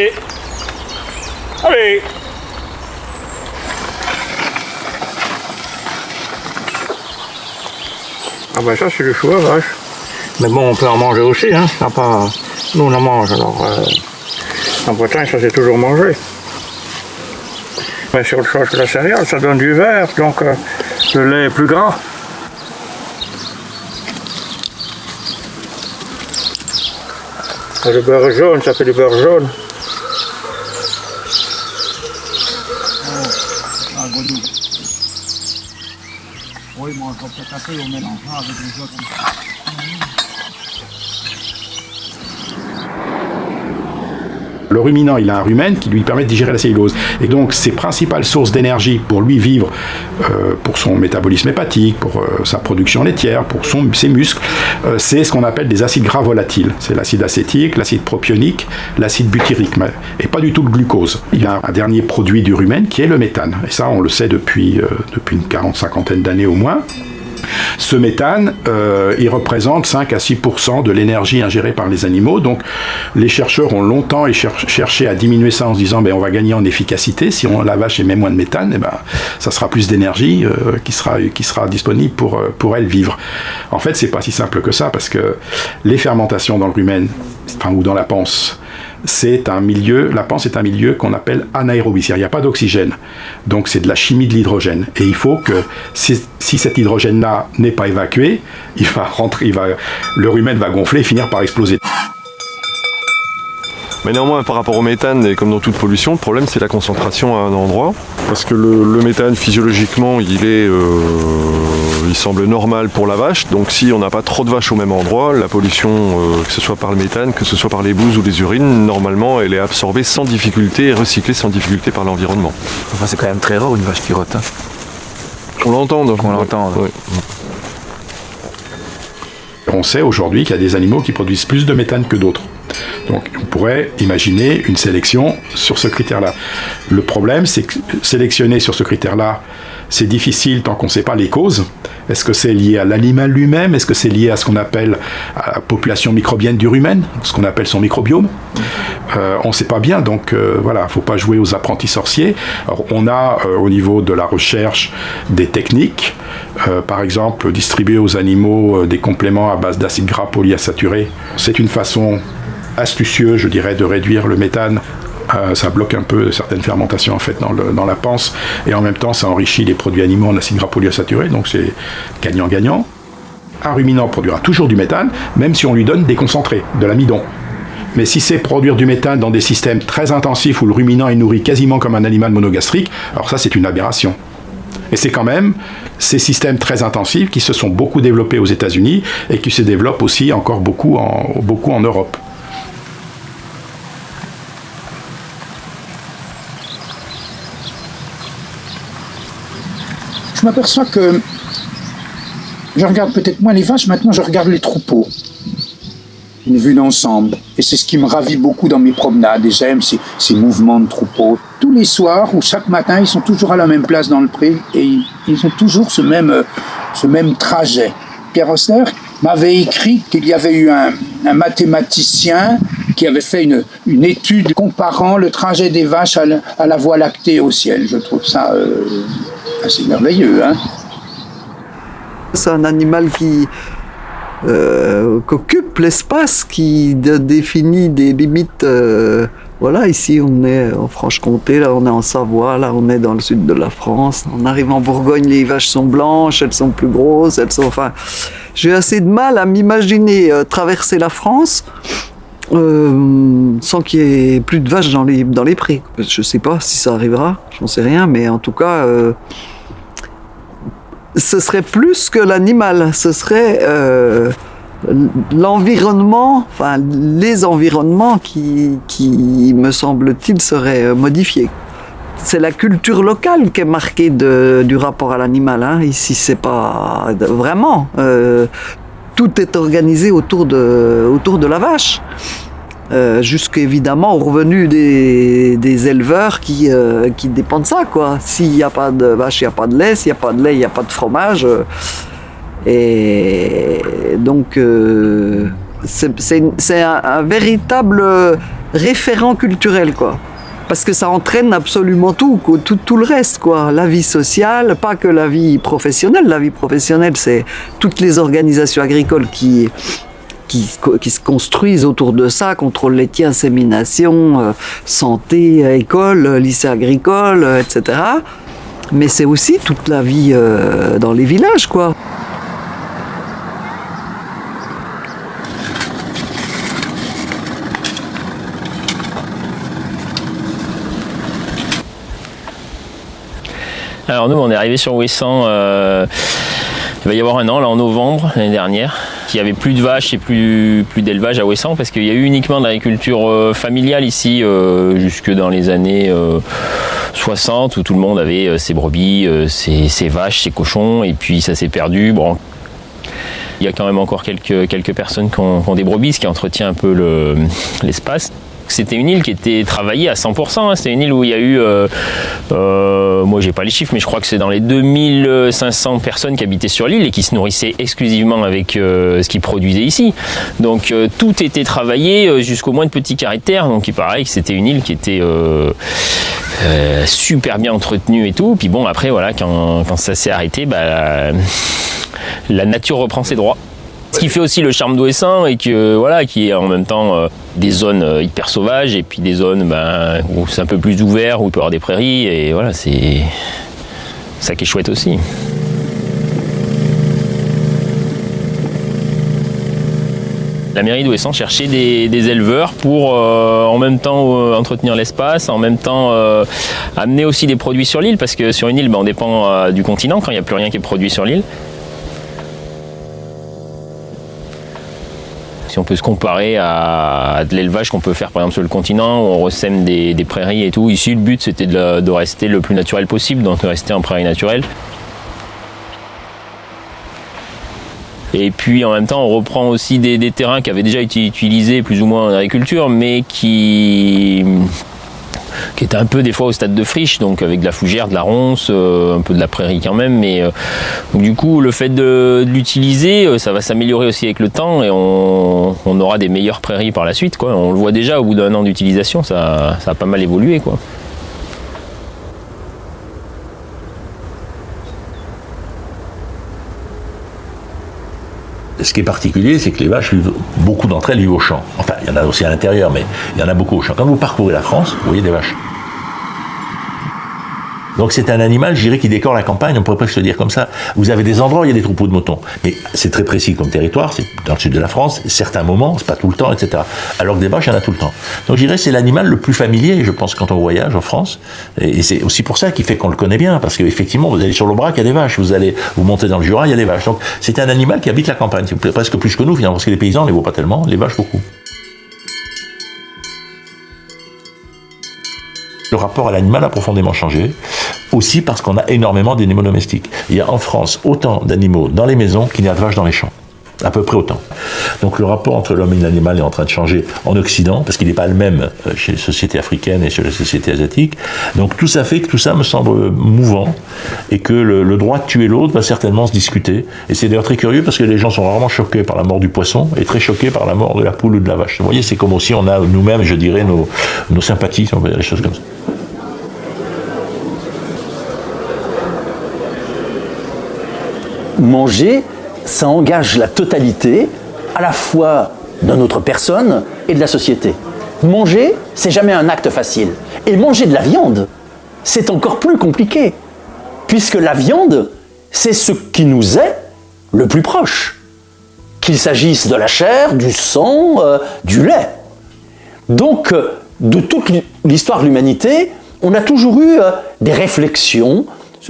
Et... Allez. Ah bah ça c'est le chou à vache. Mais bon on peut en manger aussi, hein. Pas... Nous on en mange alors en Bretagne ça c'est toujours mangé. Mais si on change de la céréale, ça donne du vert, donc le lait est plus gras. Et le beurre jaune, ça fait du beurre jaune. Oui, moi je vais peut-être un peu au mélangeant avec les autres. Le ruminant, il a un rumen qui lui permet de digérer la cellulose. Et donc, ses principales sources d'énergie pour lui vivre, pour son métabolisme hépatique, pour sa production laitière, pour ses muscles, c'est ce qu'on appelle des acides gras volatiles. C'est l'acide acétique, l'acide propionique, l'acide butyrique, et pas du tout le glucose. Il y a un dernier produit du rumen qui est le méthane. Et ça, on le sait depuis une cinquantaine d'années au moins. Ce méthane, il représente 5 à 6% de l'énergie ingérée par les animaux. Donc, les chercheurs ont longtemps cherché à diminuer ça en se disant on va gagner en efficacité. Si la vache émet moins de méthane, ça sera plus d'énergie qui sera disponible pour elle vivre. En fait, c'est pas si simple que ça parce que les fermentations dans le rumen, ou dans la panse, la panse est un milieu qu'on appelle anaérobie, c'est-à-dire il n'y a pas d'oxygène, donc c'est de la chimie de l'hydrogène, et il faut que si cet hydrogène-là n'est pas évacué, le rumen va gonfler et finir par exploser. Mais néanmoins, par rapport au méthane, et comme dans toute pollution, le problème c'est la concentration à un endroit, parce que le méthane physiologiquement il semble normal pour la vache, donc si on n'a pas trop de vaches au même endroit, la pollution, que ce soit par le méthane, que ce soit par les bouses ou les urines, normalement elle est absorbée sans difficulté et recyclée sans difficulté par l'environnement. Enfin, c'est quand même très rare une vache qui rote. Hein. On l'entend. On l'entend. Ouais. On sait aujourd'hui qu'il y a des animaux qui produisent plus de méthane que d'autres. Donc on pourrait imaginer une sélection sur ce critère-là. Le problème, c'est que sélectionner sur ce critère-là, c'est difficile tant qu'on ne sait pas les causes. Est-ce que c'est lié à l'animal lui-même? Est-ce que c'est lié à ce qu'on appelle à la population microbienne du rumen, ce qu'on appelle son microbiome? On ne sait pas bien, donc voilà, il ne faut pas jouer aux apprentis sorciers. Alors, on a au niveau de la recherche des techniques, par exemple distribuer aux animaux des compléments à base d'acides gras polyinsaturés. C'est une façon astucieuse, je dirais, de réduire le méthane. Ça bloque un peu certaines fermentations en fait dans la panse, et en même temps ça enrichit les produits animaux en acides gras polyinsaturés, donc c'est gagnant-gagnant. Un ruminant produira toujours du méthane, même si on lui donne des concentrés, de l'amidon. Mais si c'est produire du méthane dans des systèmes très intensifs où le ruminant est nourri quasiment comme un animal monogastrique, alors ça c'est une aberration. Et c'est quand même ces systèmes très intensifs qui se sont beaucoup développés aux États-Unis et qui se développent aussi encore beaucoup en Europe. Je m'aperçois que je regarde peut-être moins les vaches, maintenant je regarde les troupeaux. Une vue d'ensemble. Et c'est ce qui me ravit beaucoup dans mes promenades. Et j'aime ces mouvements de troupeaux. Tous les soirs ou chaque matin, ils sont toujours à la même place dans le pré et ils ont toujours ce même trajet. Pierre Oster m'avait écrit qu'il y avait eu un mathématicien qui avait fait une étude comparant le trajet des vaches à la Voie lactée au ciel. Je trouve ça assez merveilleux. Hein. C'est un animal qui occupe l'espace, qui définit des limites. Voilà, ici on est en Franche-Comté, là on est en Savoie, là on est dans le sud de la France. On arrive en Bourgogne, les vaches sont blanches, elles sont plus grosses, j'ai assez de mal à m'imaginer traverser la France sans qu'il y ait plus de vaches dans les prés. Je sais pas si ça arrivera, j'en sais rien, mais en tout cas, ce serait plus que l'animal, ce serait l'environnement, enfin les environnements qui me semble-t-il, seraient modifiés. C'est la culture locale qui est marquée du rapport à l'animal. Hein. Ici, c'est pas vraiment. Tout est organisé autour de la vache. Jusqu'évidemment au revenu des éleveurs qui dépendent de ça, quoi. S'il n'y a pas de vache, il n'y a pas de lait. S'il n'y a pas de lait, il n'y a pas de fromage. Et donc, C'est un véritable référent culturel, quoi. Parce que ça entraîne absolument tout le reste, quoi. La vie sociale, pas que la vie professionnelle. La vie professionnelle, c'est toutes les organisations agricoles qui se construisent autour de ça, contrôle laitier, insémination, santé, école, lycée agricole, etc. Mais c'est aussi toute la vie dans les villages, quoi. Alors nous, on est arrivé sur Ouessant, il va y avoir un an, là en novembre l'année dernière. Il n'y avait plus de vaches et plus d'élevage à Ouessant parce qu'il y a eu uniquement de l'agriculture familiale ici jusque dans les années 60 où tout le monde avait ses brebis, ses vaches, ses cochons et puis ça s'est perdu. Bon, il y a quand même encore quelques personnes qui ont des brebis, ce qui entretient un peu l'espace. C'était une île qui était travaillée à 100%. Hein. C'était une île où il y a eu, moi j'ai pas les chiffres, mais je crois que c'est dans les 2500 personnes qui habitaient sur l'île et qui se nourrissaient exclusivement avec ce qu'ils produisaient ici. Donc tout était travaillé jusqu'au moins de petits carrés de terre. Donc il paraît que c'était une île qui était super bien entretenue et tout. Puis bon, après voilà, quand ça s'est arrêté, la nature reprend ses droits. Ce qui fait aussi le charme d'Ouessant et que voilà, qui est en même temps des zones hyper sauvages et puis des zones où c'est un peu plus ouvert, où il peut y avoir des prairies et voilà, c'est ça qui est chouette aussi. La mairie d'Ouessant cherchait des éleveurs pour en même temps entretenir l'espace, en même temps amener aussi des produits sur l'île parce que sur une île on dépend du continent quand il n'y a plus rien qui est produit sur l'île. Si on peut se comparer à de l'élevage qu'on peut faire par exemple sur le continent où on ressème des prairies et tout, ici le but c'était de rester le plus naturel possible, donc de rester en prairie naturelle. Et puis en même temps on reprend aussi des terrains qui avaient déjà été utilisés plus ou moins en agriculture mais qui étaient un peu des fois au stade de friche, donc avec de la fougère, de la ronce, un peu de la prairie quand même, mais donc, du coup le fait de l'utiliser, ça va s'améliorer aussi avec le temps et on aura des meilleures prairies par la suite, quoi. On le voit déjà au bout d'un an d'utilisation, ça a pas mal évolué, quoi. Ce qui est particulier, c'est que les vaches, beaucoup d'entre elles vivent au champ. Enfin, il y en a aussi à l'intérieur, mais il y en a beaucoup au champ. Quand vous parcourez la France, vous voyez des vaches. Donc c'est un animal, je dirais, qui décore la campagne, on pourrait presque le dire comme ça. Vous avez des endroits où il y a des troupeaux de moutons, mais c'est très précis comme territoire, c'est dans le sud de la France, certains moments, c'est pas tout le temps, etc. Alors que des vaches, il y en a tout le temps. Donc je dirais c'est l'animal le plus familier, je pense, quand on voyage en France, et c'est aussi pour ça qu'il fait qu'on le connaît bien, parce qu'effectivement, vous allez sur l'Aubrac, il y a des vaches, vous montez dans le Jura, il y a des vaches. Donc c'est un animal qui habite la campagne, c'est presque plus que nous, finalement, parce que les paysans, on les voit pas tellement, les vaches beaucoup. Le rapport à l'animal a profondément changé, aussi parce qu'on a énormément d'animaux domestiques. Il y a en France autant d'animaux dans les maisons qu'il y a de vaches dans les champs. À peu près autant. Donc le rapport entre l'homme et l'animal est en train de changer en Occident, parce qu'il n'est pas le même chez les sociétés africaines et chez les sociétés asiatiques. Donc tout ça fait que tout ça me semble mouvant, et que le droit de tuer l'autre va certainement se discuter. Et c'est d'ailleurs très curieux, parce que les gens sont rarement choqués par la mort du poisson, et très choqués par la mort de la poule ou de la vache. Vous voyez, c'est comme aussi on a nous-mêmes, je dirais, nos sympathies, si on peut dire les choses comme ça. Manger, ça engage la totalité, à la fois de notre personne et de la société. Manger, c'est jamais un acte facile. Et manger de la viande, c'est encore plus compliqué. Puisque la viande, c'est ce qui nous est le plus proche. Qu'il s'agisse de la chair, du sang, du lait. Donc, de toute l'histoire de l'humanité, on a toujours eu des réflexions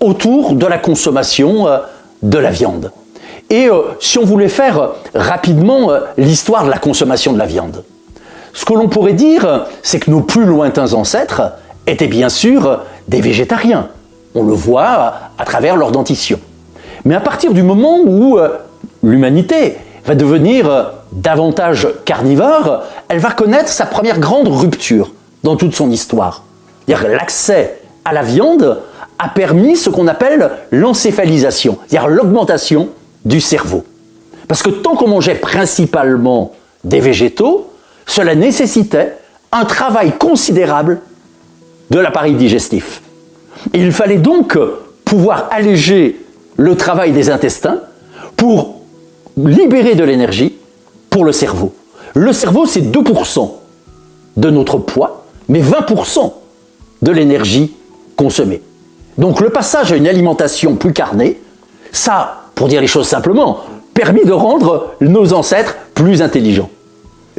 autour de la consommation de la viande. Et si on voulait faire rapidement l'histoire de la consommation de la viande, ce que l'on pourrait dire, c'est que nos plus lointains ancêtres étaient bien sûr des végétariens. On le voit à travers leur dentition. Mais à partir du moment où l'humanité va devenir davantage carnivore, elle va connaître sa première grande rupture dans toute son histoire. C'est-à-dire l'accès à la viande a permis ce qu'on appelle l'encéphalisation, c'est-à-dire l'augmentation du cerveau. Parce que tant qu'on mangeait principalement des végétaux, cela nécessitait un travail considérable de l'appareil digestif. Et il fallait donc pouvoir alléger le travail des intestins pour libérer de l'énergie pour le cerveau. Le cerveau, c'est 2% de notre poids, mais 20% de l'énergie consommée. Donc le passage à une alimentation plus carnée, ça, pour dire les choses simplement, permis de rendre nos ancêtres plus intelligents.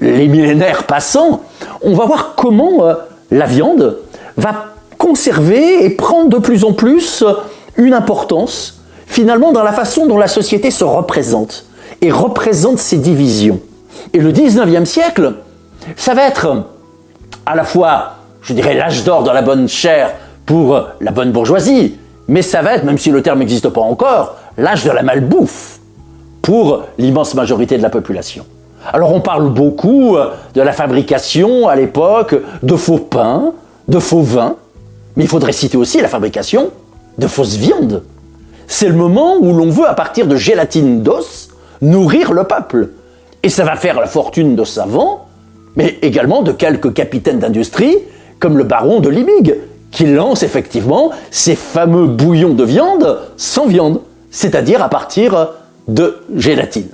Les millénaires passant, on va voir comment la viande va conserver et prendre de plus en plus une importance, finalement, dans la façon dont la société se représente et représente ses divisions. Et le 19e siècle, ça va être à la fois, je dirais, l'âge d'or de la bonne chair pour la bonne bourgeoisie, mais ça va être, même si le terme n'existe pas encore, l'âge de la malbouffe pour l'immense majorité de la population. Alors on parle beaucoup de la fabrication à l'époque de faux pains, de faux vins, mais il faudrait citer aussi la fabrication de fausses viandes. C'est le moment où l'on veut, à partir de gélatine d'os, nourrir le peuple. Et ça va faire la fortune de savants, mais également de quelques capitaines d'industrie, comme le baron de Liebig, qui lance effectivement ces fameux bouillons de viande sans viande, c'est-à-dire à partir de gélatine.